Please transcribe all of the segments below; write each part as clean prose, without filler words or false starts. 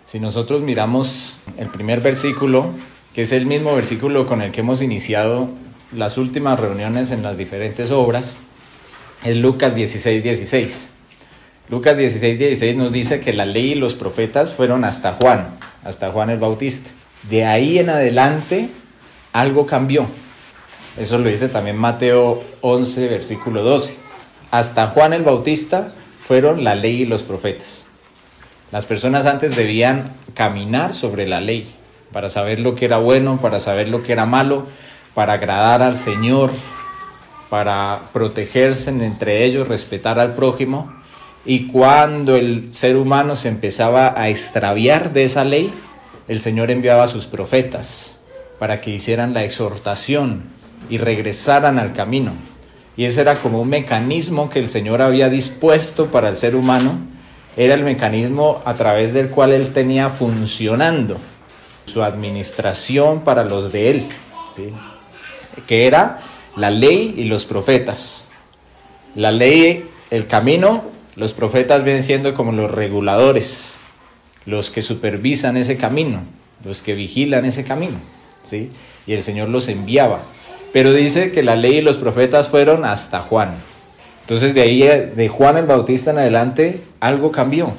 Si nosotros miramos el primer versículo, que es el mismo versículo con el que hemos iniciado las últimas reuniones en las diferentes obras, es Lucas 16:16. Lucas 16:16 nos dice que la ley y los profetas fueron hasta Juan el Bautista. De ahí en adelante algo cambió. Eso lo dice también Mateo 11, versículo 12. Hasta Juan el Bautista fueron la ley y los profetas. Las personas antes debían caminar sobre la ley para saber lo que era bueno, para saber lo que era malo, para agradar al Señor, para protegerse entre ellos, respetar al prójimo. Y cuando el ser humano se empezaba a extraviar de esa ley, el Señor enviaba a sus profetas para que hicieran la exhortación y regresaran al camino. Y ese era como un mecanismo que el Señor había dispuesto para el ser humano. Era el mecanismo a través del cual él tenía funcionando su administración para los de él, ¿sí? Que era la ley y los profetas. La ley, el camino. Los profetas vienen siendo como los reguladores, los que supervisan ese camino, los que vigilan ese camino, ¿sí? Y el Señor los enviaba. Pero dice que la ley y los profetas fueron hasta Juan. Entonces de ahí, de Juan el Bautista en adelante, algo cambió.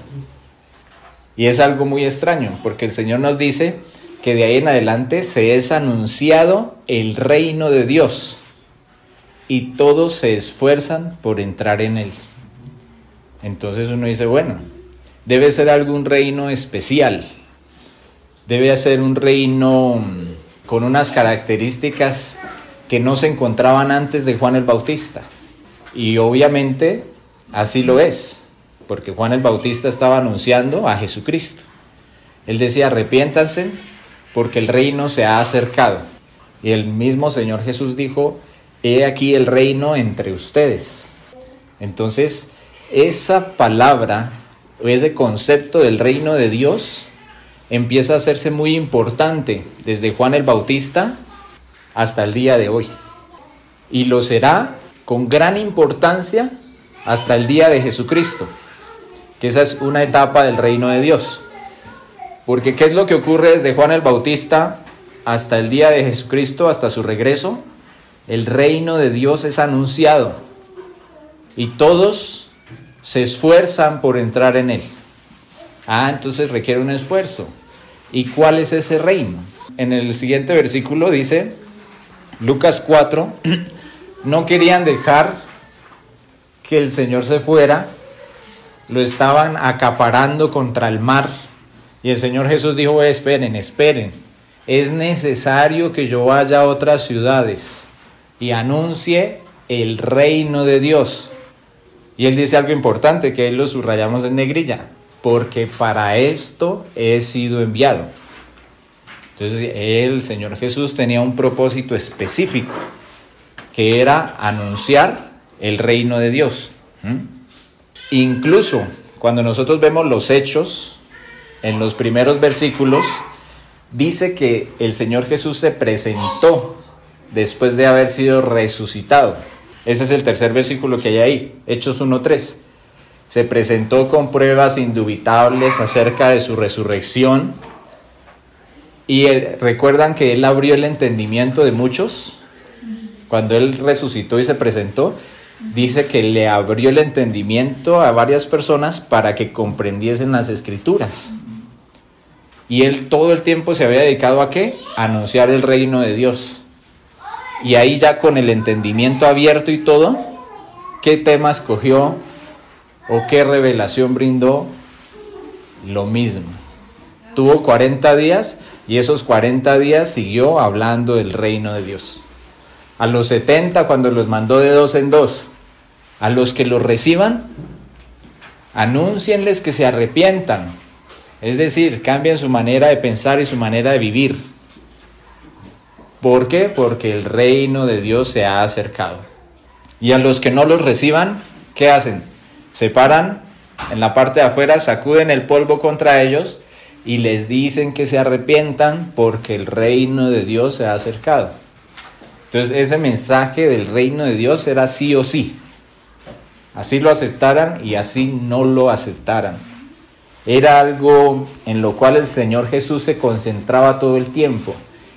Y es algo muy extraño, porque el Señor nos dice que de ahí en adelante se es anunciado el reino de Dios. Y todos se esfuerzan por entrar en él. Entonces uno dice, bueno, debe ser algún reino especial, debe ser un reino con unas características que no se encontraban antes de Juan el Bautista. Y obviamente así lo es, porque Juan el Bautista estaba anunciando a Jesucristo. Él decía, arrepiéntanse porque el reino se ha acercado. Y el mismo Señor Jesús dijo, he aquí el reino entre ustedes. Entonces, esa palabra o ese concepto del reino de Dios empieza a hacerse muy importante desde Juan el Bautista hasta el día de hoy. Y lo será con gran importancia hasta el día de Jesucristo, que esa es una etapa del reino de Dios. Porque ¿qué es lo que ocurre desde Juan el Bautista hasta el día de Jesucristo, hasta su regreso? El reino de Dios es anunciado y todos se esfuerzan por entrar en él. Entonces requiere un esfuerzo. ¿Y cuál es ese reino? En el siguiente versículo dice, Lucas 4, no querían dejar que el Señor se fuera, lo estaban acaparando contra el mar. Y el Señor Jesús dijo, esperen, es necesario que yo vaya a otras ciudades y anuncie el reino de Dios. Y él dice algo importante, que ahí lo subrayamos en negrilla, porque para esto he sido enviado. Entonces el Señor Jesús tenía un propósito específico, que era anunciar el reino de Dios. Incluso cuando nosotros vemos los hechos, en los primeros versículos, dice que el Señor Jesús se presentó después de haber sido resucitado. Ese es el tercer versículo que hay ahí, Hechos 1:3. Se presentó con pruebas indubitables acerca de su resurrección. Y recuerdan que él abrió el entendimiento de muchos. Cuando él resucitó y se presentó, dice que le abrió el entendimiento a varias personas para que comprendiesen las Escrituras. Y él todo el tiempo se había dedicado ¿a qué? A anunciar el reino de Dios. Y ahí ya con el entendimiento abierto y todo, ¿qué tema escogió o qué revelación brindó? Lo mismo. Tuvo 40 días y esos 40 días siguió hablando del reino de Dios. A los 70, cuando los mandó de 2 en 2, a los que los reciban, anúncienles que se arrepientan. Es decir, cambien su manera de pensar y su manera de vivir. ¿Por qué? Porque el reino de Dios se ha acercado. Y a los que no los reciban, ¿qué hacen? Se paran en la parte de afuera, sacuden el polvo contra ellos y les dicen que se arrepientan porque el reino de Dios se ha acercado. Entonces ese mensaje del reino de Dios era sí o sí. Así lo aceptaran y así no lo aceptaran. era algo en lo cual el Señor Jesús se concentraba todo el tiempo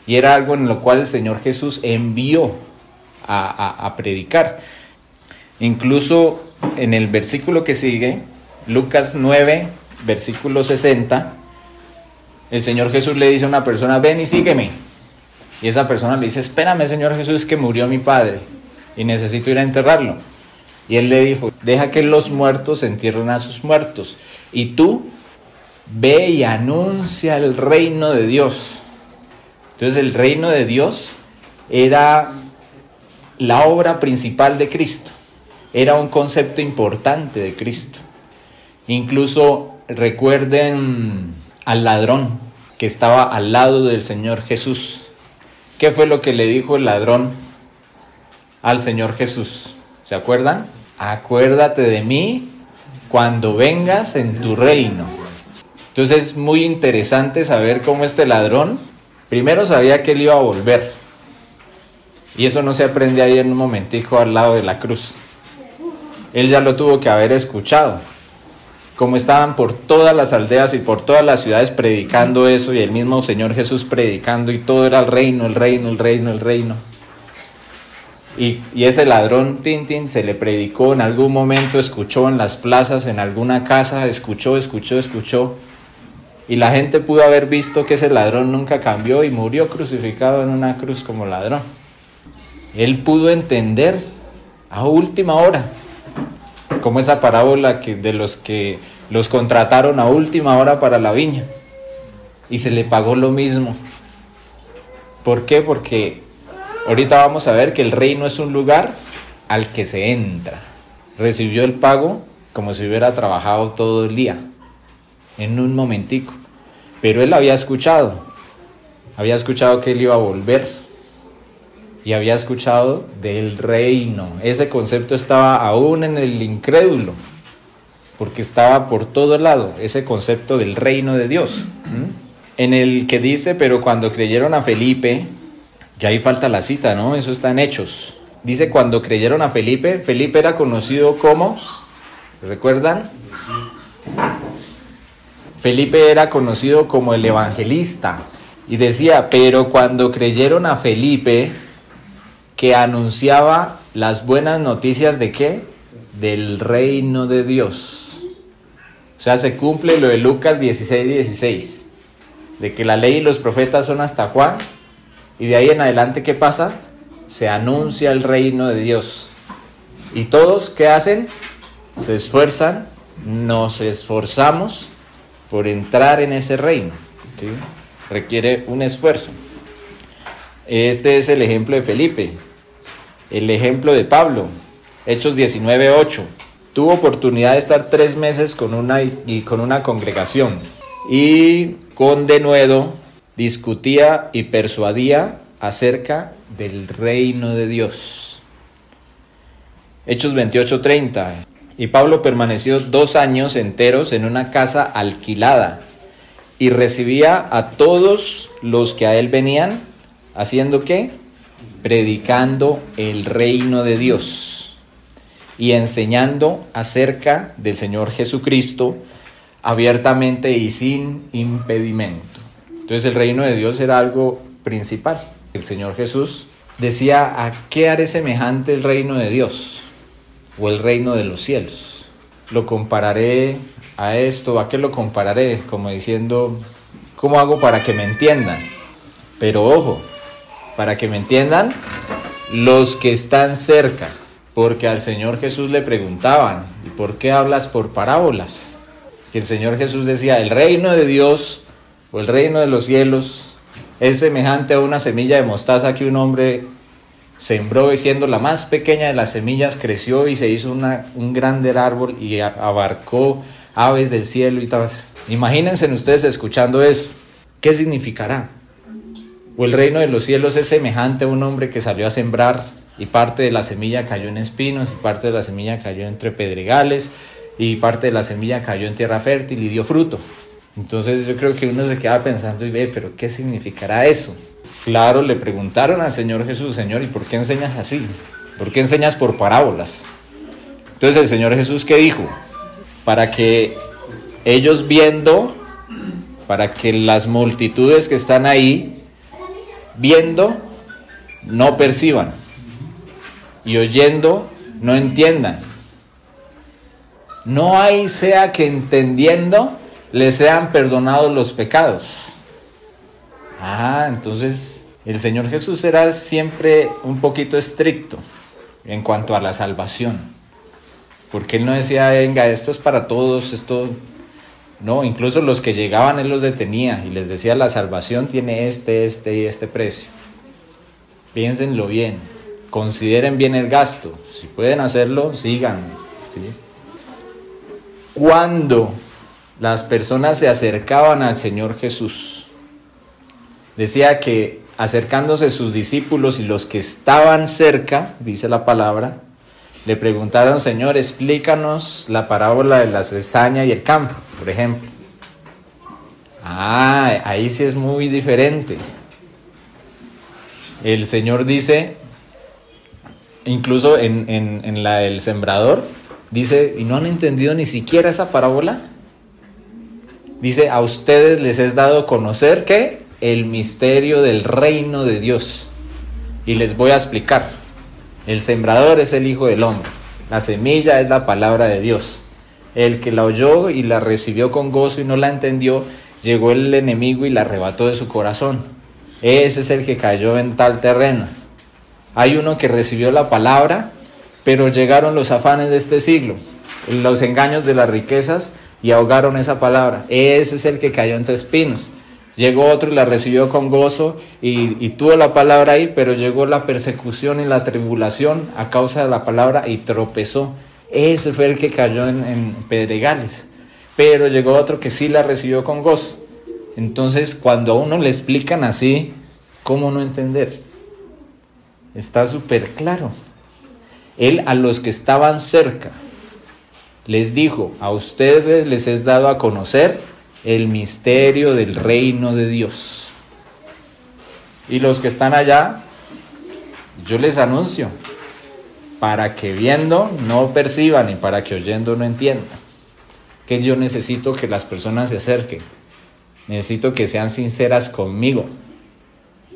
y era algo en lo cual el Señor Jesús envió a predicar. Incluso en el versículo que sigue, Lucas 9, versículo 60, el Señor Jesús le dice a una persona: ven y sígueme. Y esa persona le dice: espérame, Señor Jesús, que murió mi padre y necesito ir a enterrarlo. Y él le dijo: deja que los muertos entierren a sus muertos, y tú ve y anuncia el reino de Dios. Entonces el reino de Dios era la obra principal de Cristo, era un concepto importante de Cristo. Incluso recuerden al ladrón que estaba al lado del Señor Jesús. ¿Qué fue lo que le dijo el ladrón al Señor Jesús? ¿Se acuerdan? Acuérdate de mí cuando vengas en tu reino. Entonces es muy interesante saber cómo este ladrón primero sabía que él iba a volver. Y eso no se aprende ahí en un momentico al lado de la cruz. Él ya lo tuvo que haber escuchado. Como estaban por todas las aldeas y por todas las ciudades predicando eso, y el mismo Señor Jesús predicando, y todo era el reino, el reino, el reino, el reino. Y ese ladrón, Tintín, se le predicó en algún momento, escuchó en las plazas, en alguna casa, escuchó. Y la gente pudo haber visto que ese ladrón nunca cambió y murió crucificado en una cruz como ladrón. Él pudo entender a última hora, como esa parábola de los que los contrataron a última hora para la viña y se le pagó lo mismo. ¿Por qué? Porque ahorita vamos a ver que el reino es un lugar al que se entra. Recibió el pago como si hubiera trabajado todo el día, en un momentico. Pero él había escuchado que él iba a volver y había escuchado del reino. Ese concepto estaba aún en el incrédulo, porque estaba por todo lado, ese concepto del reino de Dios. En el que dice: pero cuando creyeron a Felipe, ya ahí falta la cita, ¿no? Eso está en Hechos. Dice: cuando creyeron a Felipe, Felipe era conocido como, ¿recuerdan? Felipe era conocido como el evangelista. Y decía: pero cuando creyeron a Felipe, que anunciaba las buenas noticias ¿de qué? Del reino de Dios. O sea, se cumple lo de Lucas 16:16, de que la ley y los profetas son hasta Juan, y de ahí en adelante, ¿qué pasa? Se anuncia el reino de Dios. Y todos, ¿qué hacen? Se esfuerzan, nos esforzamos por entrar en ese reino, ¿sí? Requiere un esfuerzo. Este es el ejemplo de Felipe. El ejemplo de Pablo, Hechos 19:8. Tuvo oportunidad de estar 3 meses con una congregación, y con denuedo discutía y persuadía acerca del reino de Dios. Hechos 28:30. Y Pablo permaneció 2 años enteros en una casa alquilada y recibía a todos los que a él venían, ¿haciendo qué? Predicando el reino de Dios y enseñando acerca del Señor Jesucristo abiertamente y sin impedimento. Entonces el reino de Dios era algo principal. El Señor Jesús decía: ¿a qué haré semejante el reino de Dios? O el reino de los cielos. Lo compararé a esto, ¿a qué lo compararé? Como diciendo, ¿cómo hago para que me entiendan? Pero ojo, para que me entiendan los que están cerca, porque al Señor Jesús le preguntaban: ¿y por qué hablas por parábolas? Que el Señor Jesús decía: el reino de Dios o el reino de los cielos es semejante a una semilla de mostaza que un hombre sembró, y siendo la más pequeña de las semillas creció y se hizo un grande árbol y abarcó aves del cielo y tal. Imagínense ustedes escuchando eso. ¿Qué significará? O el reino de los cielos es semejante a un hombre que salió a sembrar y parte de la semilla cayó en espinos, y parte de la semilla cayó entre pedregales, y parte de la semilla cayó en tierra fértil y dio fruto. Entonces yo creo que uno se queda pensando y ve, ¿pero qué significará eso? Claro, le preguntaron al Señor Jesús: Señor, ¿y por qué enseñas así? ¿Por qué enseñas por parábolas? Entonces el Señor Jesús, ¿qué dijo? Para que ellos viendo, para que las multitudes que están ahí, viendo, no perciban, y oyendo, no entiendan. No hay sea que entendiendo les sean perdonados los pecados. Entonces el Señor Jesús era siempre un poquito estricto en cuanto a la salvación, porque Él no decía, venga, esto es para todos, esto... No, incluso los que llegaban Él los detenía y les decía, la salvación tiene este y este precio. Piénsenlo bien, consideren bien el gasto, si pueden hacerlo, sigan, ¿sí? Cuando las personas se acercaban al Señor Jesús, decía que acercándose sus discípulos y los que estaban cerca, dice la palabra, le preguntaron, Señor, explícanos la parábola de la cizaña y el campo, por ejemplo. Ahí sí es muy diferente. El Señor dice, incluso en la del sembrador, dice, ¿y no han entendido ni siquiera esa parábola? Dice, a ustedes les es dado conocer, ¿qué? El misterio del reino de Dios. Y les voy a explicar. El sembrador es el Hijo del Hombre. La semilla es la palabra de Dios. El que la oyó y la recibió con gozo y no la entendió, llegó el enemigo y la arrebató de su corazón. Ese es el que cayó en tal terreno. Hay uno que recibió la palabra, pero llegaron los afanes de este siglo, los engaños de las riquezas, y ahogaron esa palabra. Ese es el que cayó entre espinos. Llegó otro y la recibió con gozo y tuvo la palabra ahí, pero llegó la persecución y la tribulación a causa de la palabra y tropezó. Ese fue el que cayó en pedregales. Pero llegó otro que sí la recibió con gozo. Entonces, cuando a uno le explican así, ¿cómo no entender? Está súper claro. Él a los que estaban cerca les dijo, a ustedes les es dado a conocer el misterio del reino de Dios. Y los que están allá, yo les anuncio, para que viendo no perciban y para que oyendo no entiendan. Que yo necesito que las personas se acerquen. Necesito que sean sinceras conmigo.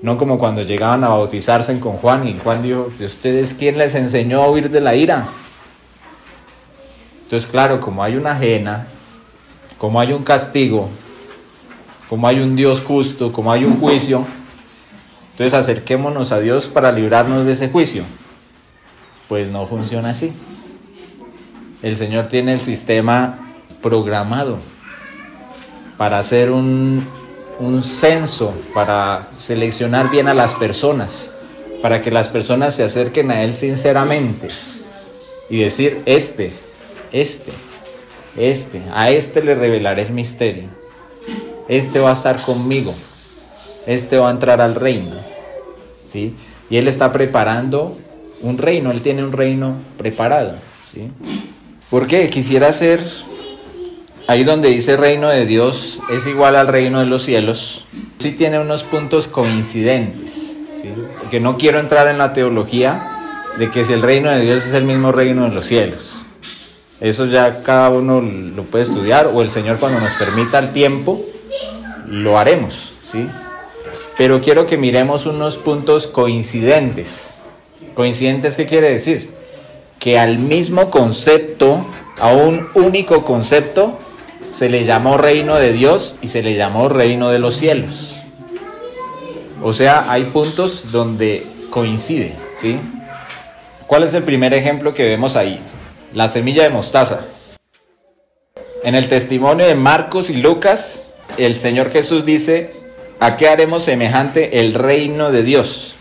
No como cuando llegaban a bautizarse con Juan y Juan dijo, ¿de ustedes quién les enseñó a huir de la ira? Entonces, claro, como hay una ajena, como hay un castigo, como hay un Dios justo, como hay un juicio, entonces acerquémonos a Dios para librarnos de ese juicio. Pues no funciona así. El Señor tiene el sistema programado para hacer un censo, para seleccionar bien a las personas, para que las personas se acerquen a Él sinceramente y decir, a este le revelaré el misterio, este va a estar conmigo, este va a entrar al reino, ¿sí? Y Él está preparando un reino, Él tiene un reino preparado, ¿sí? ¿Por qué? Quisiera ser, ahí donde dice reino de Dios es igual al reino de los cielos, sí tiene unos puntos coincidentes, ¿sí? Porque no quiero entrar en la teología de que si el reino de Dios es el mismo reino de los cielos. Eso ya cada uno lo puede estudiar, o el Señor cuando nos permita el tiempo lo haremos, ¿sí? Pero quiero que miremos unos puntos coincidentes. ¿Coincidentes qué quiere decir? Que al mismo concepto, a un único concepto, se le llamó reino de Dios y se le llamó reino de los cielos. O sea, hay puntos donde coincide, ¿sí? ¿Cuál es el primer ejemplo que vemos ahí? La semilla de mostaza. En el testimonio de Marcos y Lucas, el Señor Jesús dice, ¿a qué haremos semejante el reino de Dios?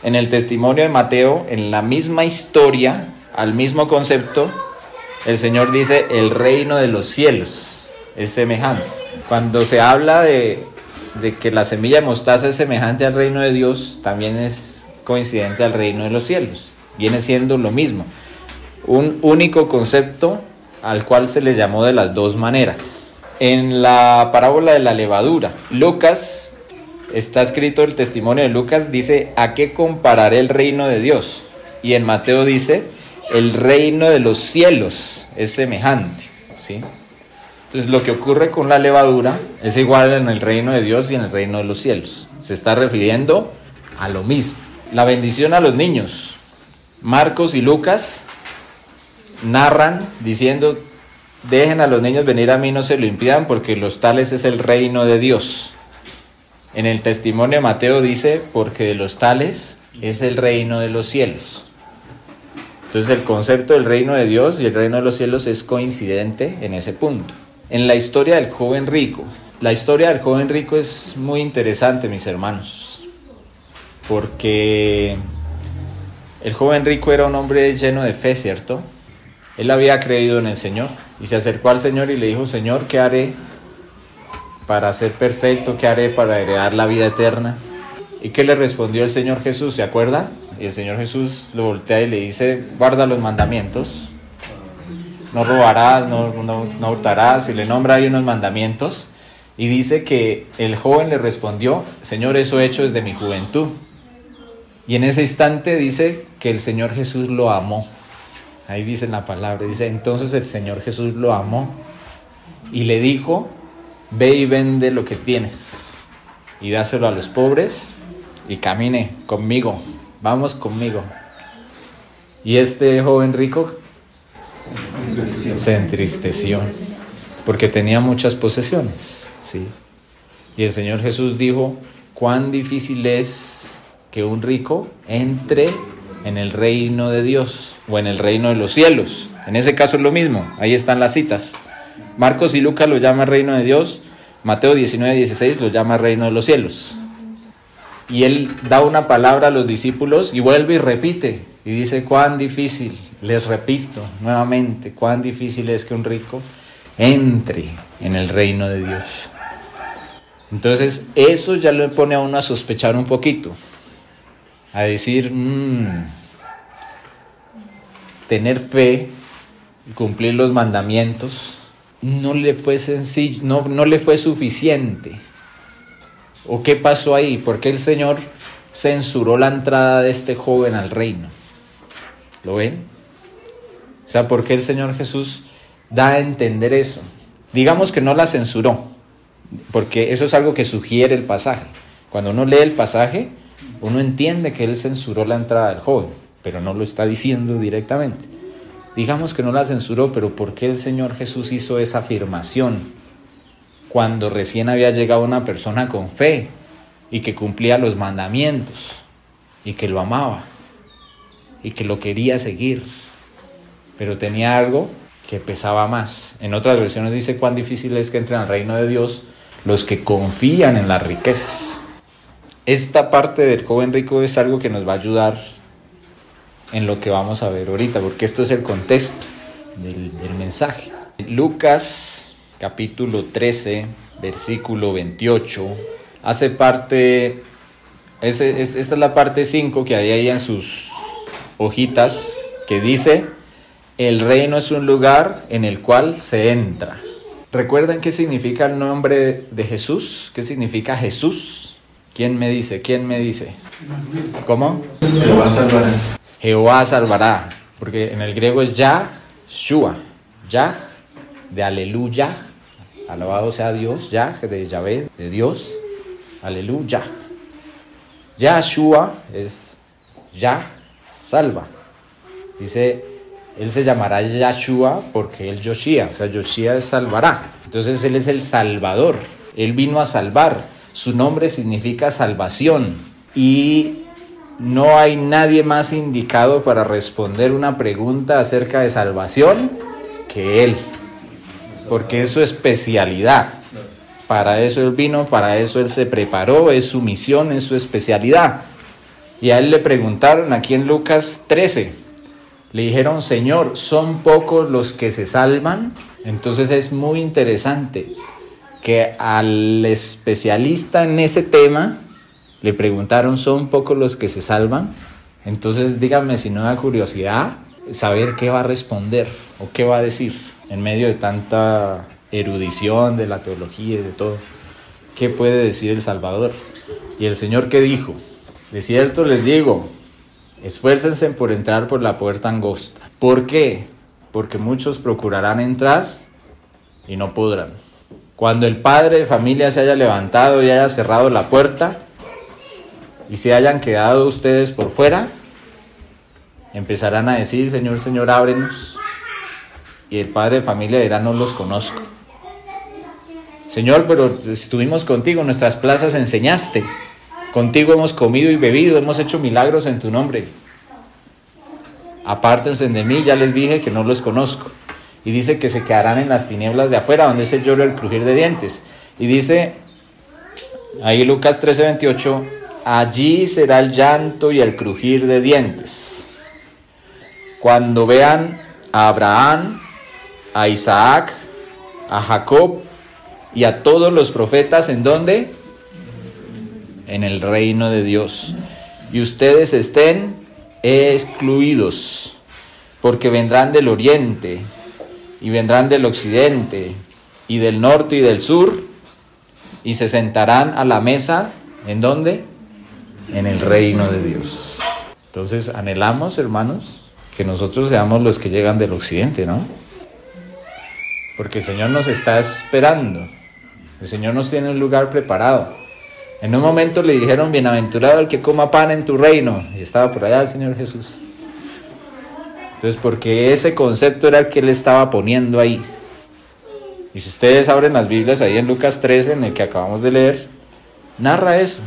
En el testimonio de Mateo, en la misma historia, al mismo concepto, el Señor dice, el reino de los cielos es semejante. Cuando se habla de que la semilla de mostaza es semejante al reino de Dios, también es coincidente al reino de los cielos. Viene siendo lo mismo. Un único concepto al cual se le llamó de las dos maneras. En la parábola de la levadura, Lucas, está escrito el testimonio de Lucas, dice, ¿a qué compararé el reino de Dios? Y en Mateo dice, el reino de los cielos es semejante, ¿sí? Entonces lo que ocurre con la levadura es igual en el reino de Dios y en el reino de los cielos. Se está refiriendo a lo mismo. La bendición a los niños. Marcos y Lucas narran diciendo: dejen a los niños venir a mí, no se lo impidan, porque los tales es el reino de Dios. En el testimonio de Mateo dice: porque de los tales es el reino de los cielos. Entonces el concepto del reino de Dios y el reino de los cielos es coincidente en ese punto. En la historia del joven rico. La historia del joven rico es muy interesante, mis hermanos, porque el joven rico era un hombre lleno de fe, ¿cierto? Él había creído en el Señor y se acercó al Señor y le dijo: Señor, ¿qué haré para ser perfecto? ¿Qué haré para heredar la vida eterna? ¿Y qué le respondió el Señor Jesús? ¿Se acuerda? Y el Señor Jesús lo voltea y le dice: guarda los mandamientos. No robarás, no hurtarás, y le nombra ahí unos mandamientos. Y dice que el joven le respondió: Señor, eso he hecho desde mi juventud. Y en ese instante dice que el Señor Jesús lo amó. Ahí dice en la palabra, dice: entonces el Señor Jesús lo amó y le dijo: ve y vende lo que tienes y dáselo a los pobres y camine conmigo, vamos conmigo. Y este joven rico se entristeció porque tenía muchas posesiones, ¿sí? Y el Señor Jesús dijo: cuán difícil es que un rico entre en el reino de Dios o en el reino de los cielos. En ese caso es lo mismo, ahí están las citas. Marcos y Lucas lo llama reino de Dios, Mateo 19:16 lo llama reino de los cielos. Y él da una palabra a los discípulos y vuelve y repite y dice: cuán difícil, les repito nuevamente, cuán difícil es que un rico entre en el reino de Dios. Entonces eso ya le pone a uno a sospechar un poquito, a decir: tener fe y cumplir los mandamientos no le fue sencillo, no le fue suficiente. ¿O qué pasó ahí? ¿Por qué el Señor censuró la entrada de este joven al reino? ¿Lo ven? O sea, ¿por qué el Señor Jesús da a entender eso? Digamos que no la censuró, porque eso es algo que sugiere el pasaje. Cuando uno lee el pasaje, uno entiende que Él censuró la entrada del joven, pero no lo está diciendo directamente. Digamos que no la censuró, pero ¿por qué el Señor Jesús hizo esa afirmación cuando recién había llegado una persona con fe y que cumplía los mandamientos y que lo amaba y que lo quería seguir, pero tenía algo que pesaba más? En otras versiones dice: cuán difícil es que entren al reino de Dios los que confían en las riquezas. Esta parte del joven rico es algo que nos va a ayudar en lo que vamos a ver ahorita, porque esto es el contexto del mensaje. Lucas capítulo 13, versículo 28, hace parte, esta es la parte 5 que hay ahí en sus hojitas, que dice: el reino es un lugar en el cual se entra. ¿Recuerdan qué significa el nombre de Jesús? ¿Qué significa Jesús? ¿Quién me dice? ¿Quién me dice? ¿Cómo? Jehová salvará. Jehová salvará, porque en el griego es Yahshua, Yah de aleluya, alabado sea Dios, Yah de Yahvé, de Dios, aleluya. Yahshua es Yah, salva. Dice: Él se llamará Yahshua porque Él Yoshia, o sea, Yoshia es salvará. Entonces Él es el Salvador, Él vino a salvar, su nombre significa salvación. Y no hay nadie más indicado para responder una pregunta acerca de salvación que Él, porque es su especialidad. Para eso Él vino, para eso Él se preparó, es su misión, es su especialidad. Y a Él le preguntaron aquí en Lucas 13, le dijeron: Señor, ¿son pocos los que se salvan? Entonces es muy interesante que al especialista en ese tema le preguntaron: ¿son pocos los que se salvan? Entonces díganme si no da curiosidad saber qué va a responder o qué va a decir en medio de tanta erudición de la teología y de todo. ¿Qué puede decir el Salvador? Y el Señor, ¿qué dijo? De cierto les digo, esfuércense por entrar por la puerta angosta. ¿Por qué? Porque muchos procurarán entrar y no podrán. Cuando el padre de familia se haya levantado y haya cerrado la puerta y se hayan quedado ustedes por fuera, empezarán a decir: Señor, Señor, ábrenos. Y el padre de familia dirá: no los conozco. Señor, pero estuvimos contigo, en nuestras plazas enseñaste, contigo hemos comido y bebido, hemos hecho milagros en tu nombre. Apártense de mí, ya les dije que no los conozco. Y dice que se quedarán en las tinieblas de afuera, donde es el lloro y el crujir de dientes. Y dice ahí Lucas 13:28, allí será el llanto y el crujir de dientes, cuando vean a Abraham, a Isaac, a Jacob y a todos los profetas, ¿en dónde? En el reino de Dios. Y ustedes estén excluidos, porque vendrán del oriente, y vendrán del occidente, y del norte y del sur, y se sentarán a la mesa, ¿en dónde? En el reino de Dios. Entonces anhelamos, hermanos, que nosotros seamos los que llegan del occidente, ¿no? Porque el Señor nos está esperando. El Señor nos tiene un lugar preparado. En un momento le dijeron: bienaventurado el que coma pan en tu reino. Y estaba por allá el Señor Jesús. Entonces, porque ese concepto era el que Él estaba poniendo ahí. Y si ustedes abren las Biblias ahí en Lucas 13, en el que acabamos de leer, narra eso.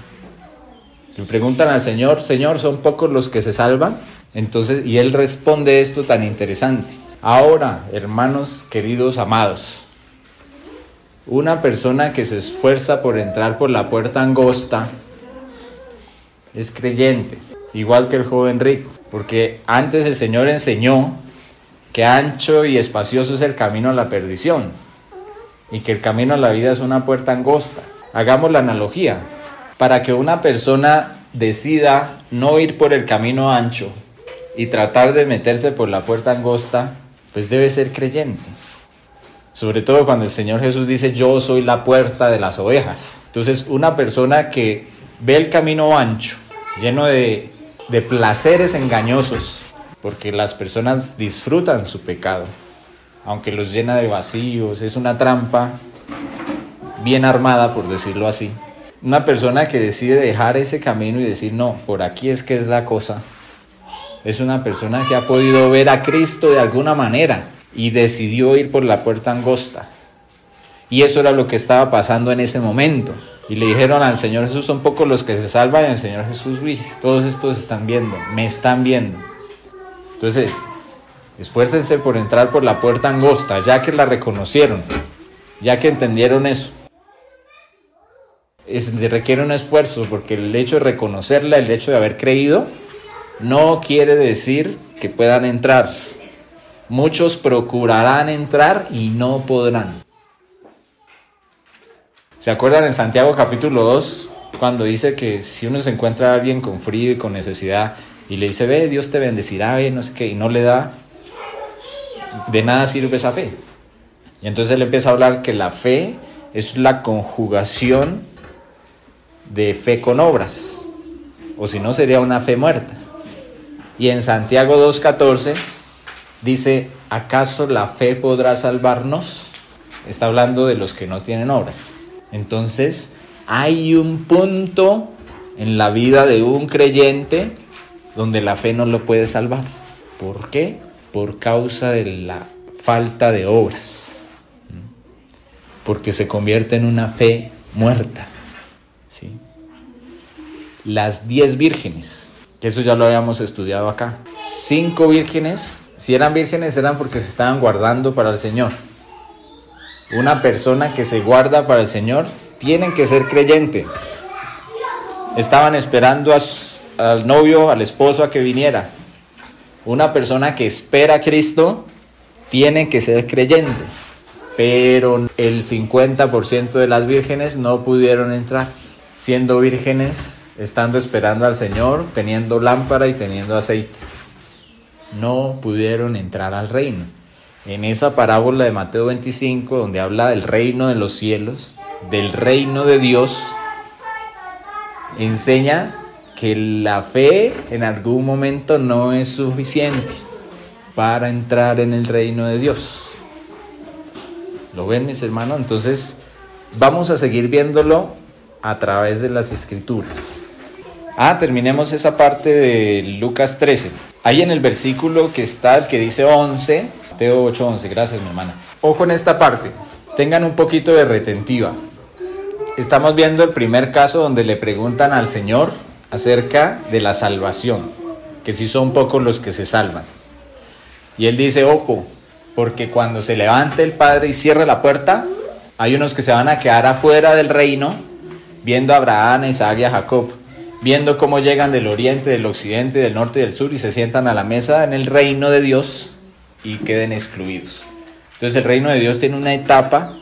Le preguntan al Señor: Señor, ¿son pocos los que se salvan? Entonces, y Él responde esto tan interesante. Ahora, hermanos queridos, amados, una persona que se esfuerza por entrar por la puerta angosta es creyente, igual que el joven rico, porque antes el Señor enseñó que ancho y espacioso es el camino a la perdición y que el camino a la vida es una puerta angosta. Hagamos la analogía: para que una persona decida no ir por el camino ancho y tratar de meterse por la puerta angosta, pues debe ser creyente. Sobre todo cuando el Señor Jesús dice: yo soy la puerta de las ovejas. Entonces, una persona que ve el camino ancho, lleno de placeres engañosos, porque las personas disfrutan su pecado, aunque los llena de vacíos, es una trampa bien armada, por decirlo así. Una persona que decide dejar ese camino y decir: no, por aquí es que es la cosa, es una persona que ha podido ver a Cristo de alguna manera y decidió ir por la puerta angosta. Y eso era lo que estaba pasando en ese momento. Y le dijeron al Señor Jesús: son pocos los que se salvan. Y el Señor Jesús: uy, todos estos están viendo, me están viendo. Entonces, esfuércense por entrar por la puerta angosta, ya que la reconocieron, ya que entendieron eso. Requiere un esfuerzo, porque el hecho de reconocerla, el hecho de haber creído, no quiere decir que puedan entrar. Muchos procurarán entrar y no podrán. ¿Se acuerdan en Santiago capítulo 2? Cuando dice que si uno se encuentra a alguien con frío y con necesidad y le dice: ve, Dios te bendecirá, ve, no sé qué, y no le da, de nada sirve esa fe. Y entonces él empieza a hablar que la fe es la conjugación de fe con obras, o si no sería una fe muerta. Y en Santiago 2:14 dice: ¿acaso la fe podrá salvarnos? Está hablando de los que no tienen obras. Entonces hay un punto en la vida de un creyente donde la fe no lo puede salvar. ¿Por qué? Por causa de la falta de obras, porque se convierte en una fe muerta, ¿sí? Las 10 vírgenes, que eso ya lo habíamos estudiado acá. 5 vírgenes, si eran vírgenes, eran porque se estaban guardando para el Señor. Una persona que se guarda para el Señor tiene que ser creyente. Estaban esperando al novio, al esposo, a que viniera. Una persona que espera a Cristo tiene que ser creyente. Pero el 50% de las vírgenes no pudieron entrar, siendo vírgenes, estando esperando al Señor, teniendo lámpara y teniendo aceite. No pudieron entrar al reino. En esa parábola de Mateo 25, donde habla del reino de los cielos, del reino de Dios, enseña que la fe en algún momento no es suficiente para entrar en el reino de Dios. ¿Lo ven, mis hermanos? Entonces vamos a seguir viéndolo a través de las Escrituras. Terminemos esa parte de Lucas 13. Ahí en el versículo que está, el que dice 11, Mateo 8:11, gracias mi hermana. Ojo en esta parte, tengan un poquito de retentiva. Estamos viendo el primer caso donde le preguntan al Señor acerca de la salvación, que si son pocos los que se salvan. Y Él dice, ojo, porque cuando se levante el Padre y cierre la puerta, hay unos que se van a quedar afuera del reino, viendo a Abraham, a Isaac y a Jacob, viendo cómo llegan del oriente, del occidente, del norte y del sur y se sientan a la mesa en el reino de Dios y queden excluidos. Entonces el reino de Dios tiene una etapa,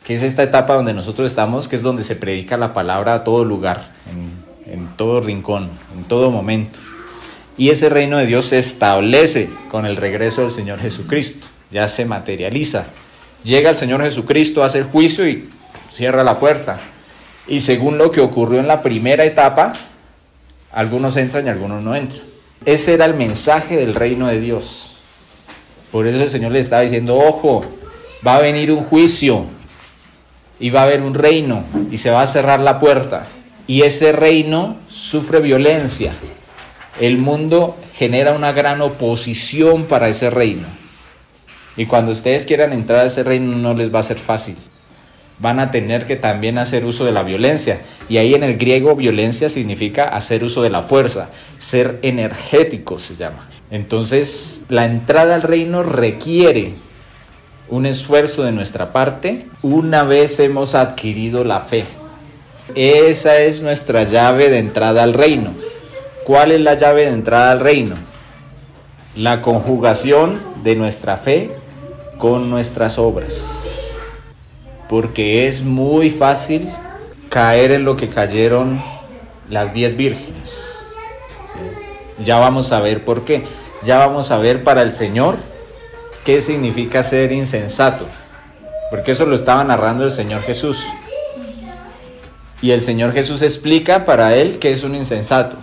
que es esta etapa donde nosotros estamos, que es donde se predica la palabra a todo lugar, en todo rincón, en todo momento. Y ese reino de Dios se establece con el regreso del Señor Jesucristo, ya se materializa. Llega el Señor Jesucristo, hace el juicio y cierra la puerta. Y según lo que ocurrió en la primera etapa, algunos entran y algunos no entran. Ese era el mensaje del reino de Dios. Por eso el Señor le estaba diciendo, ojo, va a venir un juicio y va a haber un reino y se va a cerrar la puerta. Y ese reino sufre violencia. El mundo genera una gran oposición para ese reino. Y cuando ustedes quieran entrar a ese reino no les va a ser fácil. Van a tener que también hacer uso de la violencia. Y ahí en el griego violencia significa hacer uso de la fuerza, ser energético se llama. Entonces la entrada al reino requiere un esfuerzo de nuestra parte una vez hemos adquirido la fe. Esa es nuestra llave de entrada al reino. ¿Cuál es la llave de entrada al reino? La conjugación de nuestra fe con nuestras obras. Porque es muy fácil caer en lo que cayeron las 10 vírgenes. ¿Sí? Ya vamos a ver por qué. Ya vamos a ver para el Señor qué significa ser insensato. Porque eso lo estaba narrando el Señor Jesús. Y el Señor Jesús explica para él qué es un insensato.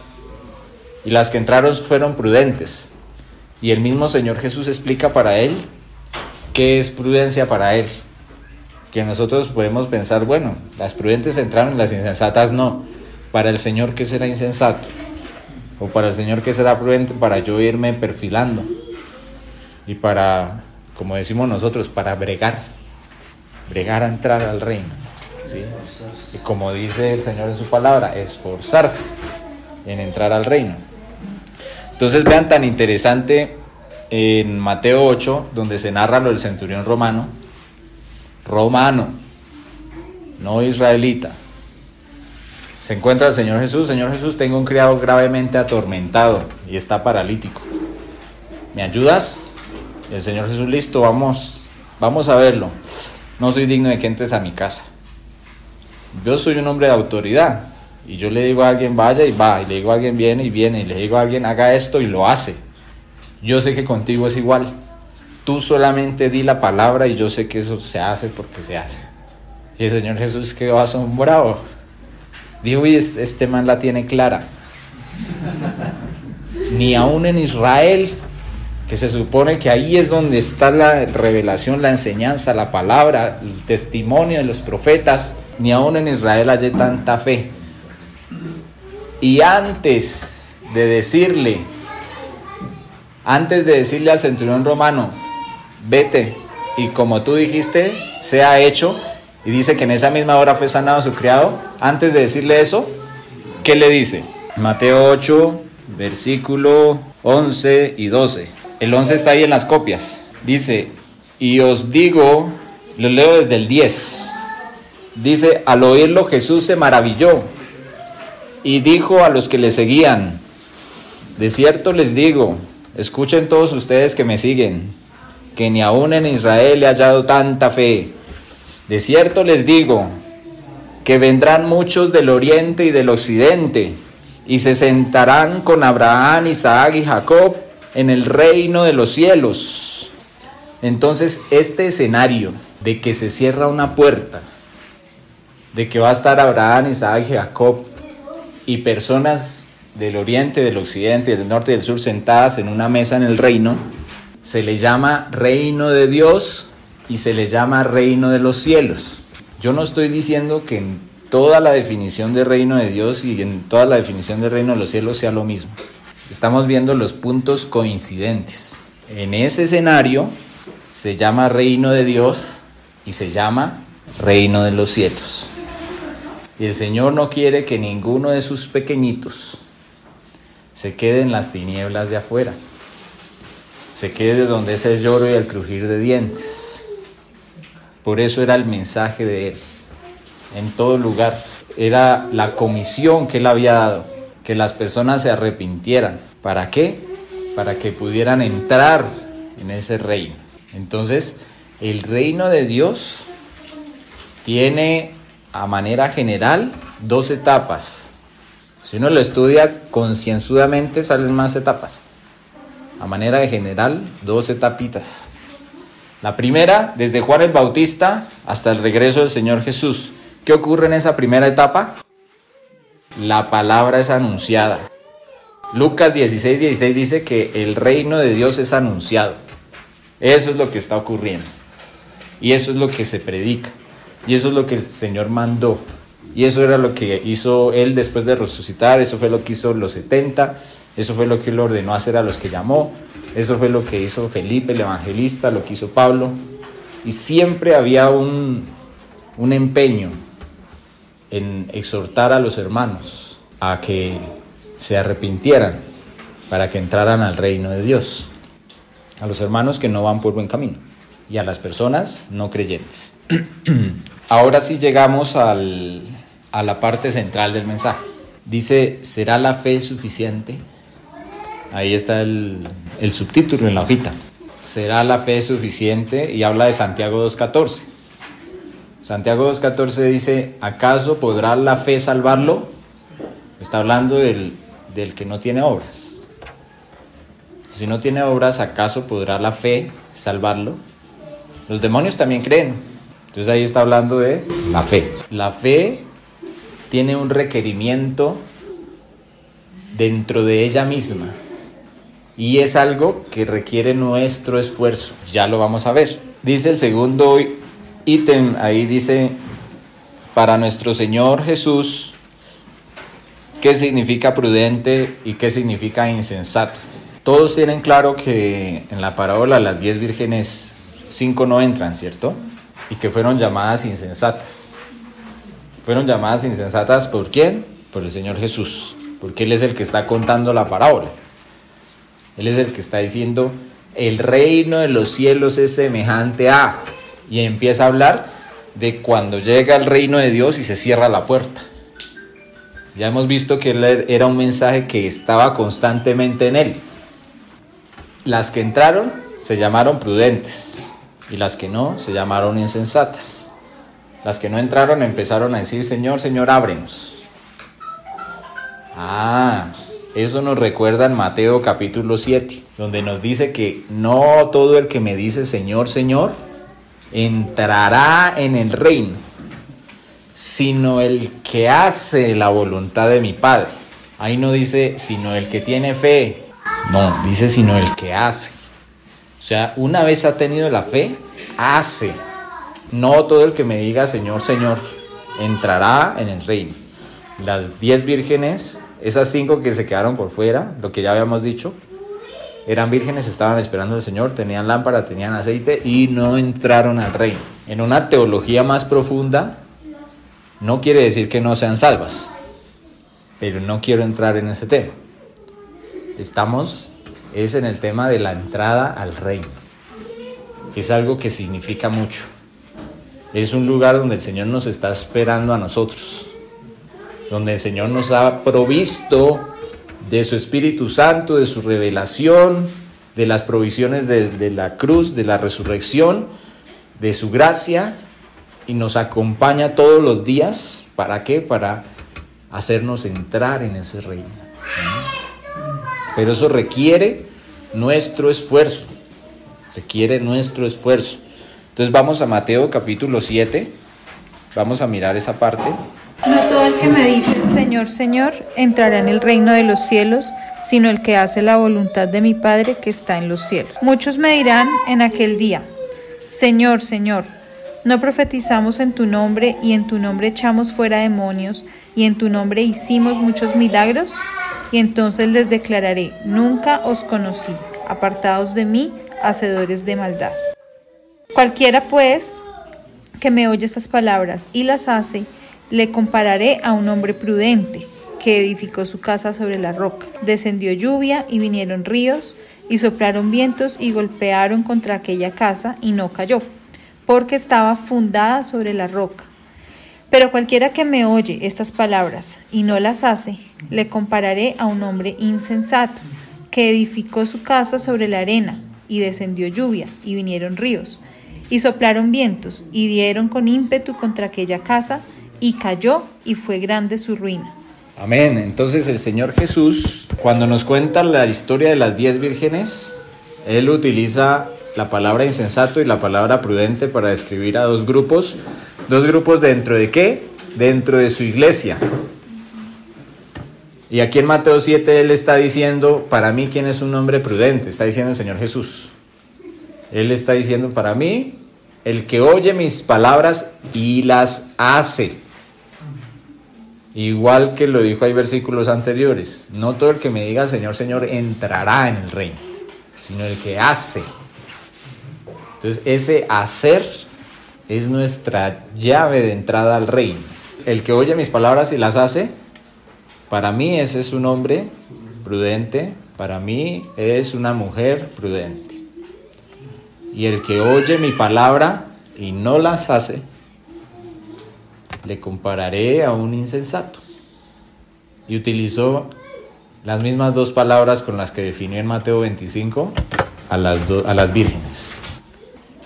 Y las que entraron fueron prudentes. Y el mismo Señor Jesús explica para él qué es prudencia para él. Que nosotros podemos pensar, bueno, las prudentes entraron y las insensatas no. Para el Señor, ¿qué será insensato? O para el Señor, ¿qué será prudente? Para yo irme perfilando. Y para, como decimos nosotros, para bregar a entrar al reino. ¿Sí? Y como dice el Señor en su palabra, esforzarse en entrar al reino. Entonces vean tan interesante en Mateo 8, donde se narra lo del centurión romano, no israelita. Se encuentra el Señor Jesús, tengo un criado gravemente atormentado y está paralítico. ¿Me ayudas? Y el Señor Jesús, listo, vamos a verlo. No soy digno de que entres a mi casa. Yo soy un hombre de autoridad y yo le digo a alguien vaya y va, y le digo a alguien viene y viene, y le digo a alguien haga esto y lo hace. Yo sé que contigo es igual. Tú solamente di la palabra y yo sé que eso se hace porque se hace. Y el Señor Jesús quedó asombrado. Dijo, uy, este man la tiene clara. Ni aún en Israel, que se supone que ahí es donde está la revelación, la enseñanza, la palabra, el testimonio de los profetas, ni aún en Israel hay tanta fe. Y antes de decirle al centurión romano, vete y como tú dijiste, sea hecho, y dice que en esa misma hora fue sanado su criado, antes de decirle eso, ¿qué le dice? Mateo 8, versículo 11 y 12. El 11 está ahí en las copias. Dice, y os digo, lo leo desde el 10. Dice, al oírlo Jesús se maravilló y dijo a los que le seguían, de cierto les digo, escuchen todos ustedes que me siguen, que ni aún en Israel he hallado tanta fe. De cierto les digo, que vendrán muchos del oriente y del occidente, y se sentarán con Abraham, Isaac y Jacob en el reino de los cielos. Entonces, este escenario de que se cierra una puerta, de que va a estar Abraham, Isaac y Jacob, y personas del oriente, del occidente, del norte y del sur sentadas en una mesa en el reino, se le llama reino de Dios y se le llama reino de los cielos. Yo no estoy diciendo que en toda la definición de reino de Dios y en toda la definición de reino de los cielos sea lo mismo. Estamos viendo los puntos coincidentes. En ese escenario se llama reino de Dios y se llama reino de los cielos. Y el Señor no quiere que ninguno de sus pequeñitos se quede en las tinieblas de afuera, se quede donde es el lloro y el crujir de dientes. Por eso era el mensaje de Él, en todo lugar. Era la comisión que Él había dado, que las personas se arrepintieran. ¿Para qué? Para que pudieran entrar en ese reino. Entonces, el reino de Dios tiene, a manera general, 2 etapas. Si uno lo estudia concienzudamente, salen más etapas. A manera de general, 2 etapitas. La primera, desde Juan el Bautista hasta el regreso del Señor Jesús. ¿Qué ocurre en esa primera etapa? La palabra es anunciada. Lucas 16:16 dice que el reino de Dios es anunciado. Eso es lo que está ocurriendo. Y eso es lo que se predica. Y eso es lo que el Señor mandó. Y eso era lo que hizo Él después de resucitar. Eso fue lo que hizo los 70. Eso fue lo que Él ordenó hacer a los que llamó. Eso fue lo que hizo Felipe el evangelista, lo que hizo Pablo. Y siempre había un empeño en exhortar a los hermanos a que se arrepintieran para que entraran al reino de Dios. A los hermanos que no van por buen camino y a las personas no creyentes. Ahora sí llegamos a la parte central del mensaje. Dice, ¿será la fe suficiente? Ahí está el subtítulo en la hojita. ¿Será la fe suficiente? Y habla de Santiago 2:14. Santiago 2:14 dice, ¿acaso podrá la fe salvarlo? Está hablando del que no tiene obras. Si no tiene obras, ¿acaso podrá la fe salvarlo? Los demonios también creen. Entonces ahí está hablando de la fe. La fe tiene un requerimiento dentro de ella misma. Y es algo que requiere nuestro esfuerzo. Ya lo vamos a ver. Dice el segundo ítem, ahí dice, para nuestro Señor Jesús, ¿qué significa prudente y qué significa insensato? Todos tienen claro que en la parábola las 10 vírgenes, 5 no entran, ¿cierto? Y que fueron llamadas insensatas. Fueron llamadas insensatas ¿por quién? Por el Señor Jesús, porque Él es el que está contando la parábola. Él es el que está diciendo, el reino de los cielos es semejante a... Y empieza a hablar de cuando llega el reino de Dios y se cierra la puerta. Ya hemos visto que era un mensaje que estaba constantemente en él. Las que entraron se llamaron prudentes y las que no se llamaron insensatas. Las que no entraron empezaron a decir, Señor, Señor, ábrenos. Eso nos recuerda en Mateo capítulo 7, donde nos dice que no todo el que me dice Señor, Señor, entrará en el reino, sino el que hace la voluntad de mi Padre. Ahí no dice, sino el que tiene fe. No, dice, sino el que hace. O sea, una vez ha tenido la fe, hace. No todo el que me diga Señor, Señor, entrará en el reino. Las 10 vírgenes, esas 5 que se quedaron por fuera, lo que ya habíamos dicho, eran vírgenes, estaban esperando al Señor, tenían lámpara, tenían aceite y no entraron al reino. En una teología más profunda, no quiere decir que no sean salvas, pero no quiero entrar en ese tema. Es en el tema de la entrada al reino, que es algo que significa mucho. Es un lugar donde el Señor nos está esperando a nosotros, donde el Señor nos ha provisto de su Espíritu Santo, de su revelación, de las provisiones de la cruz, de la resurrección, de su gracia, y nos acompaña todos los días. ¿Para qué? Para hacernos entrar en ese reino. Pero eso requiere nuestro esfuerzo. Entonces vamos a Mateo capítulo 7. Vamos a mirar esa parte. No todo el que me dice Señor, Señor, entrará en el reino de los cielos, sino el que hace la voluntad de mi Padre que está en los cielos. Muchos me dirán en aquel día, Señor, Señor, ¿no profetizamos en tu nombre y en tu nombre echamos fuera demonios y en tu nombre hicimos muchos milagros? Y entonces les declararé, nunca os conocí, apartados de mí, hacedores de maldad. Cualquiera pues que me oye estas palabras y las hace, le compararé a un hombre prudente que edificó su casa sobre la roca. Descendió lluvia y vinieron ríos y soplaron vientos y golpearon contra aquella casa y no cayó, porque estaba fundada sobre la roca. Pero cualquiera que me oye estas palabras y no las hace, le compararé a un hombre insensato que edificó su casa sobre la arena y descendió lluvia y vinieron ríos y soplaron vientos y dieron con ímpetu contra aquella casa y cayó y fue grande su ruina. Amén. Entonces el Señor Jesús, cuando nos cuenta la historia de las 10 vírgenes, Él utiliza la palabra insensato y la palabra prudente para describir a dos grupos. ¿Dos grupos dentro de qué? Dentro de su iglesia. Y aquí en Mateo 7 Él está diciendo, para mí, ¿quién es un hombre prudente? Está diciendo el Señor Jesús. Él está diciendo, para mí, el que oye mis palabras y las hace. Igual que lo dijo, hay versículos anteriores. No todo el que me diga Señor, Señor entrará en el reino, sino el que hace. Entonces ese hacer es nuestra llave de entrada al reino. El que oye mis palabras y las hace, para mí ese es un hombre prudente, para mí es una mujer prudente. Y el que oye mi palabra y no las hace, le compararé a un insensato. Y utilizó las mismas dos palabras con las que definió en Mateo 25 a las vírgenes.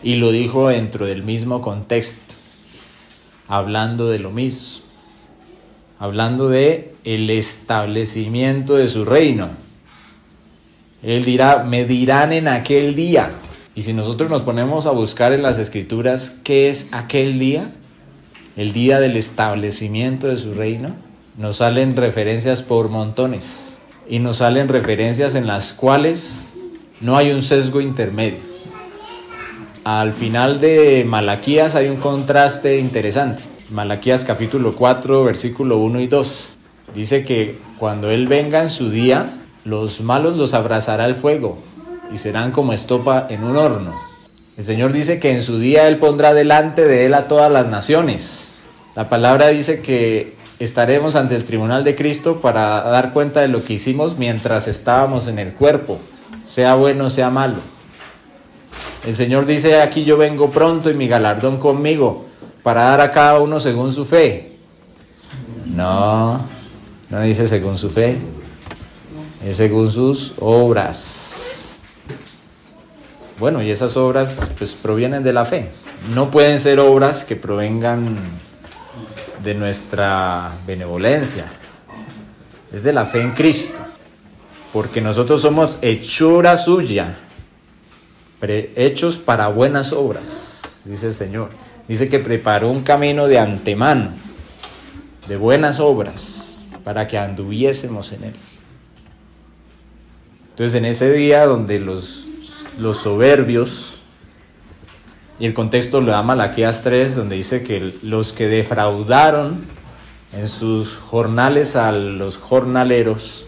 Y lo dijo dentro del mismo contexto, hablando de lo mismo, hablando de el establecimiento de su reino. Él dirá, me dirán en aquel día. Y si nosotros nos ponemos a buscar en las Escrituras, ¿qué es aquel día? El día del establecimiento de su reino, nos salen referencias por montones y nos salen referencias en las cuales no hay un sesgo intermedio. Al final de Malaquías hay un contraste interesante. Malaquías capítulo 4, versículo 1 y 2. Dice que cuando Él venga en su día, los malos los abrazará el fuego y serán como estopa en un horno. El Señor dice que en su día Él pondrá delante de Él a todas las naciones. La palabra dice que estaremos ante el tribunal de Cristo para dar cuenta de lo que hicimos mientras estábamos en el cuerpo, sea bueno, sea malo. El Señor dice, aquí yo vengo pronto y mi galardón conmigo, para dar a cada uno según su fe. No dice según su fe, es según sus obras. Bueno, y esas obras pues provienen de la fe. No pueden ser obras que provengan de nuestra benevolencia. Es de la fe en Cristo. Porque nosotros somos hechura suya, hechos para buenas obras, dice el Señor. Dice que preparó un camino de antemano, de buenas obras, para que anduviésemos en él. Entonces en ese día donde los soberbios, y el contexto lo da Malaquías 3, donde dice que los que defraudaron en sus jornales a los jornaleros,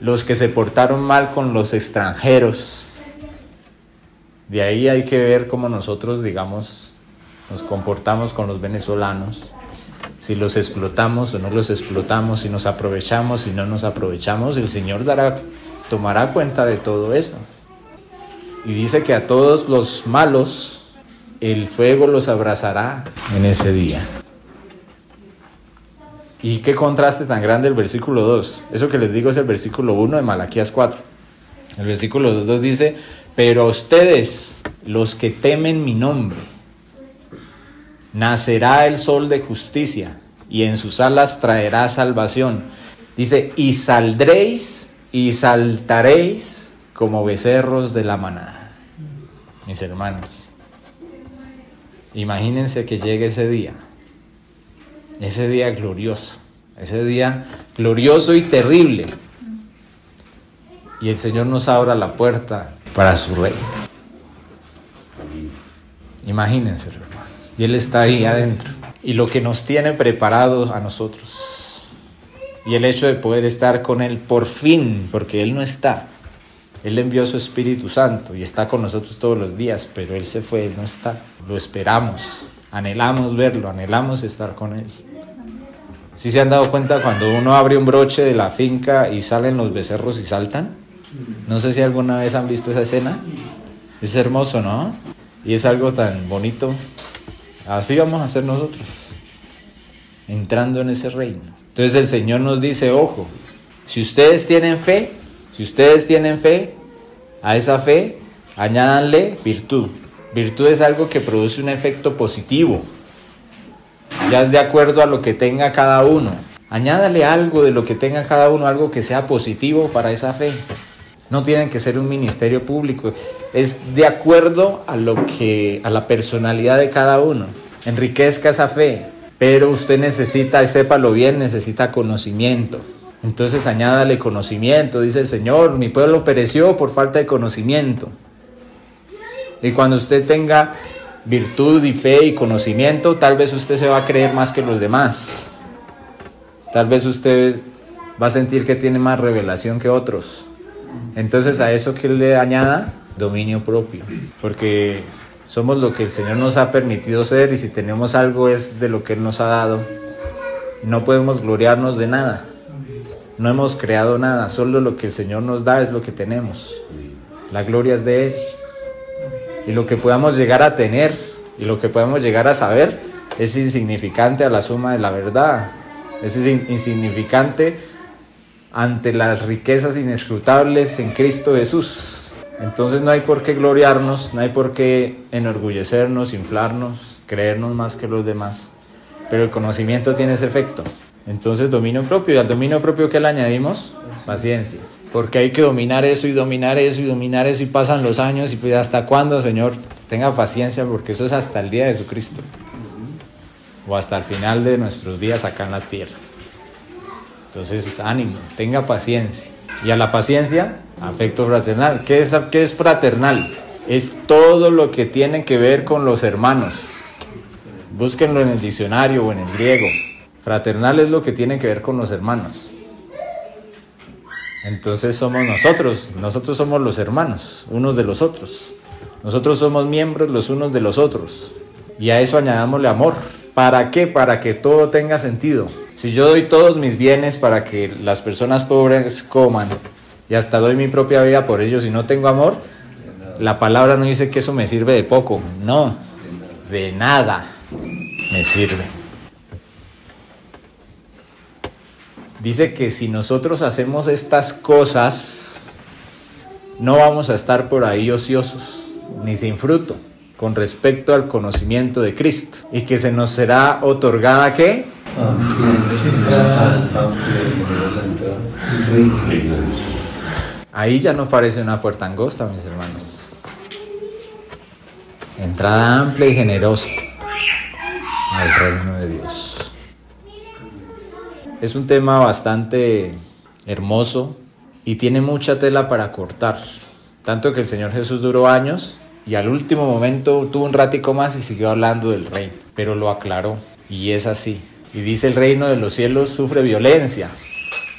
los que se portaron mal con los extranjeros, de ahí hay que ver cómo nosotros, digamos, nos comportamos con los venezolanos, si los explotamos o no los explotamos, si nos aprovechamos o no nos aprovechamos. El Señor tomará cuenta de todo eso. Y dice que a todos los malos el fuego los abrazará en ese día. Y qué contraste tan grande el versículo 2. Eso que les digo es el versículo 1 de Malaquías 4. El versículo 2 dice, pero a ustedes, los que temen mi nombre, nacerá el sol de justicia, y en sus alas traerá salvación. Dice, y saldréis y saltaréis como becerros de la manada. Mis hermanos, imagínense que llegue ese día glorioso, ese día glorioso y terrible, y el Señor nos abra la puerta para su reino. Imagínense, hermano. Y Él está ahí adentro. Y lo que nos tiene preparados a nosotros. Y el hecho de poder estar con Él por fin, porque Él no está. Él envió su Espíritu Santo y está con nosotros todos los días, pero Él se fue, Él no está. Lo esperamos, anhelamos verlo, anhelamos estar con Él. ¿Sí se han dado cuenta cuando uno abre un broche de la finca y salen los becerros y saltan? No sé si alguna vez han visto esa escena. Es hermoso, ¿no? Y es algo tan bonito. Así vamos a ser nosotros, entrando en ese reino. Entonces el Señor nos dice, ojo, si ustedes tienen fe, a esa fe añádanle virtud. Virtud es algo que produce un efecto positivo. Ya es de acuerdo a lo que tenga cada uno. Añádale algo de lo que tenga cada uno, algo que sea positivo para esa fe. No tienen que ser un ministerio público. Es de acuerdo a la personalidad de cada uno. Enriquezca esa fe. Pero usted necesita, sépalo bien, necesita conocimiento. Entonces añádale conocimiento. Dice el Señor, mi pueblo pereció por falta de conocimiento. Y cuando usted tenga virtud y fe y conocimiento, tal vez usted se va a creer más que los demás. Tal vez usted va a sentir que tiene más revelación que otros. Entonces a eso que le añada dominio propio, porque somos lo que el Señor nos ha permitido ser, y si tenemos algo es de lo que Él nos ha dado. No podemos gloriarnos de nada. No hemos creado nada, solo lo que el Señor nos da es lo que tenemos. La gloria es de Él. Y lo que podamos llegar a tener y lo que podamos llegar a saber es insignificante a la suma de la verdad. Es insignificante ante las riquezas inescrutables en Cristo Jesús. Entonces no hay por qué gloriarnos, no hay por qué enorgullecernos, inflarnos, creernos más que los demás. Pero el conocimiento tiene ese efecto. Entonces dominio propio, y al dominio propio ¿qué le añadimos? Paciencia. Porque hay que dominar eso y dominar eso y dominar eso, y pasan los años, y pues ¿hasta cuándo, Señor? Tenga paciencia, porque eso es hasta el día de Jesucristo. O hasta el final de nuestros días acá en la tierra. Entonces, ánimo, tenga paciencia. Y a la paciencia, afecto fraternal. ¿Qué es fraternal? Es todo lo que tiene que ver con los hermanos. Búsquenlo en el diccionario o en el griego. Fraternal es lo que tiene que ver con los hermanos. Entonces somos nosotros somos los hermanos, unos de los otros. Nosotros somos miembros los unos de los otros. Y a eso añadámosle amor. ¿Para qué? Para que todo tenga sentido. Si yo doy todos mis bienes para que las personas pobres coman, y hasta doy mi propia vida por ellos, y no tengo amor, la palabra no dice que eso me sirve de poco. No, de nada me sirve. Dice que si nosotros hacemos estas cosas, no vamos a estar por ahí ociosos, ni sin fruto, con respecto al conocimiento de Cristo. Y que se nos será otorgada, ¿qué? Ahí ya no parece una puerta angosta, mis hermanos. Entrada amplia y generosa al reino de Dios. Es un tema bastante hermoso y tiene mucha tela para cortar. Tanto que el Señor Jesús duró años y al último momento tuvo un ratico más y siguió hablando del reino. Pero lo aclaró, y es así. Y dice: el reino de los cielos sufre violencia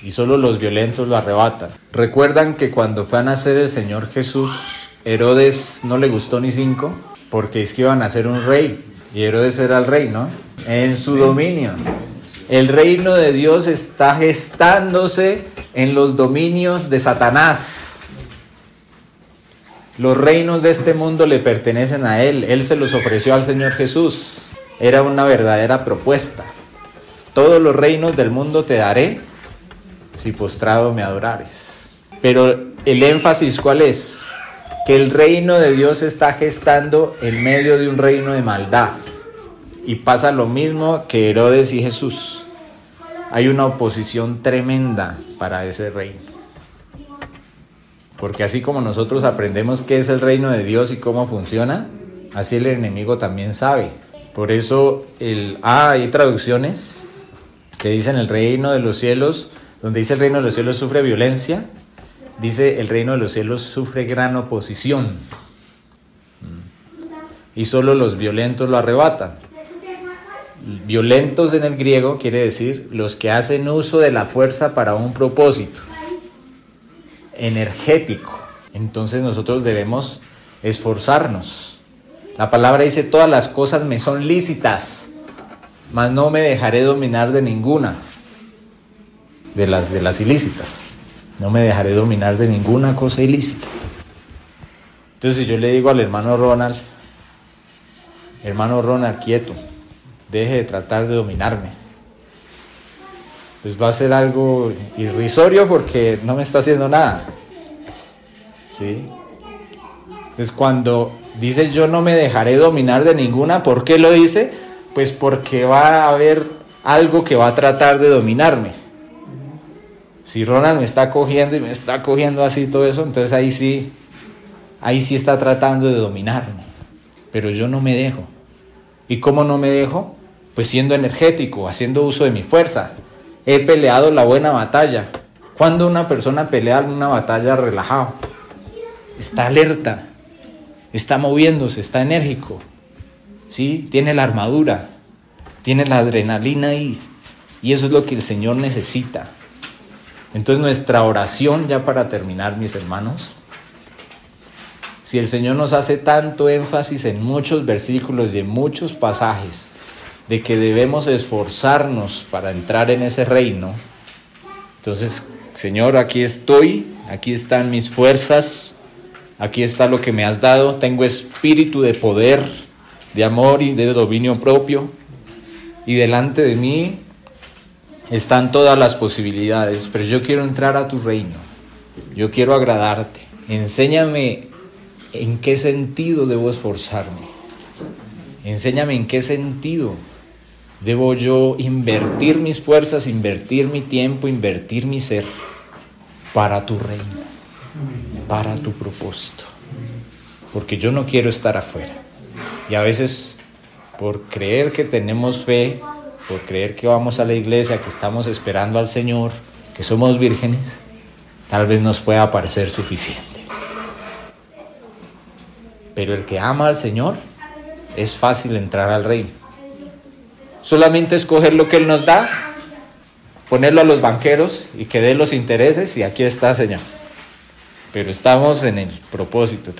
y solo los violentos lo arrebatan. ¿Recuerdan que cuando fue a nacer el Señor Jesús, Herodes no le gustó ni 5? Porque es que iba a nacer un rey, y Herodes era el rey, ¿no? En su dominio. El reino de Dios está gestándose en los dominios de Satanás. Los reinos de este mundo le pertenecen a Él. Él se los ofreció al Señor Jesús. Era una verdadera propuesta. Todos los reinos del mundo te daré si postrado me adorares. Pero el énfasis, ¿cuál es? Que el reino de Dios se está gestando en medio de un reino de maldad. Y pasa lo mismo que Herodes y Jesús. Hay una oposición tremenda para ese reino. Porque así como nosotros aprendemos qué es el reino de Dios y cómo funciona, así el enemigo también sabe. Por eso hay traducciones que dicen el reino de los cielos, donde dice el reino de los cielos sufre violencia, dice el reino de los cielos sufre gran oposición. y solo los violentos lo arrebatan. Violentos en el griego quiere decir los que hacen uso de la fuerza para un propósito energético. Entonces nosotros debemos esforzarnos. La palabra dice: todas las cosas me son lícitas, mas no me dejaré dominar de ninguna de las ilícitas. No me dejaré dominar de ninguna cosa ilícita. Entonces, si yo le digo al hermano Ronald, quieto, deje de tratar de dominarme, pues va a ser algo irrisorio porque no me está haciendo nada. ¿Sí? Entonces, cuando dice yo no me dejaré dominar de ninguna, ¿por qué lo dice? Pues porque va a haber algo que va a tratar de dominarme. Si Ronald me está cogiendo y me está cogiendo así todo eso, entonces ahí sí está tratando de dominarme. Pero yo no me dejo. ¿Y cómo no me dejo? Pues siendo energético, haciendo uso de mi fuerza. He peleado la buena batalla. Cuando una persona pelea una batalla relajado, está alerta, está moviéndose, está enérgico, ¿sí? Tiene la armadura, tiene la adrenalina ahí, y eso es lo que el Señor necesita. Entonces nuestra oración, ya para terminar, mis hermanos, si el Señor nos hace tanto énfasis en muchos versículos y en muchos pasajes de que debemos esforzarnos para entrar en ese reino, entonces, Señor, aquí estoy, aquí están mis fuerzas, aquí está lo que me has dado, tengo espíritu de poder, de amor y de dominio propio, y delante de mí están todas las posibilidades, pero yo quiero entrar a tu reino, yo quiero agradarte. Enséñame en qué sentido debo esforzarme, enséñame en qué sentido debo yo invertir mis fuerzas, invertir mi tiempo, invertir mi ser para tu reino, para tu propósito, porque yo no quiero estar afuera. Y a veces, por creer que tenemos fe, por creer que vamos a la iglesia, que estamos esperando al Señor, que somos vírgenes, tal vez nos pueda parecer suficiente. Pero el que ama al Señor, es fácil entrar al reino. Solamente escoger lo que Él nos da, ponerlo a los banqueros y que dé los intereses, y aquí está, Señor. Pero estamos en el propósito,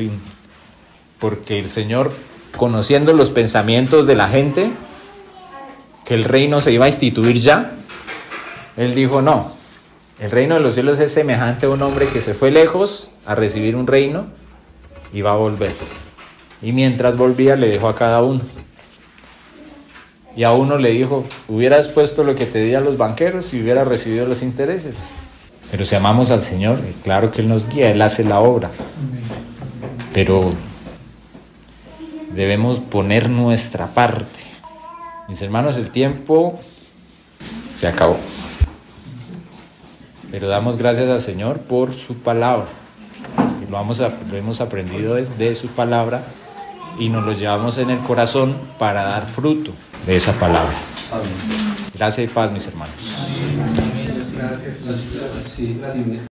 porque el Señor, conociendo los pensamientos de la gente, que el reino se iba a instituir ya, Él dijo: no, el reino de los cielos es semejante a un hombre que se fue lejos a recibir un reino y va a volver. Y mientras volvía le dejó a cada uno. Y a uno le dijo: hubieras puesto lo que te di a los banqueros y hubieras recibido los intereses. Pero si amamos al Señor, claro que Él nos guía, Él hace la obra. Pero debemos poner nuestra parte. Mis hermanos, el tiempo se acabó. Pero damos gracias al Señor por su palabra. Que lo hemos aprendido desde su palabra y nos lo llevamos en el corazón para dar fruto de esa palabra. Gracias y paz, mis hermanos. Gracias.